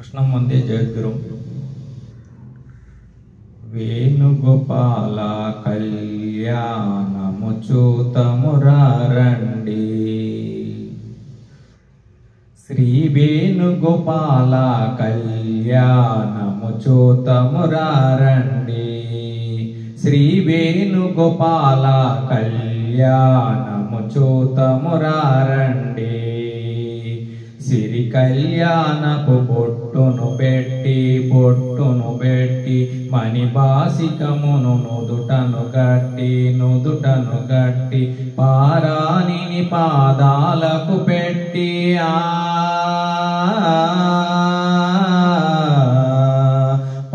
కృష్ణం వందే జగద్గురు. వేణుగోపాల కళ్యాణము చూతమురారండి, శ్రీ వేణుగోపాల కళ్యాణము చూతమురారండి, శ్రీ వేణుగోపాల కళ్యాణము చూతమురారండి. సిరి కళ్యాణపు బొట్టును పెట్టి మణిబాసికమును నుదుటను గట్టి పారాణిని పాదాలకు పెట్టి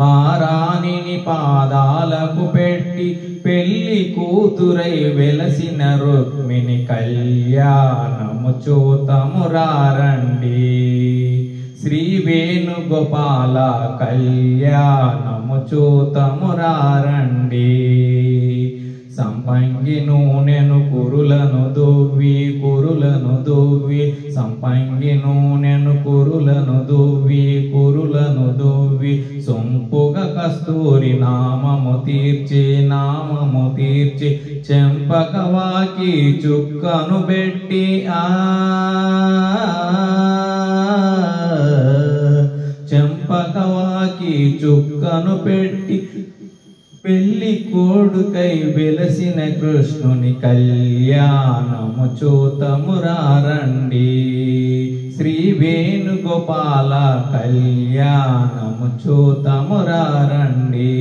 పారాణిని పాదాలకు పెట్టి పెళ్లి కూతురై వెలసిన రుక్మిణి కళ్యాణము చూతమురారండి, శ్రీ వేణుగోపాల కళ్యాణము చూతమురారండి. సంపంగి నూనెను కురులను దువ్వి సంపంగి నూనెను కురులను దువ్వి సొంపుగా కస్తూరి నామము తీర్చి చెంపకవాకి చుక్కను పెట్టి చెంపకవాకి చుక్కను పెట్టి పెళ్లి కోడుకై వెలసిన కృష్ణుని కళ్యాణము చూతమురారండి, శ్రీ వేణుగోపాల కళ్యాణము చూతమురారండి.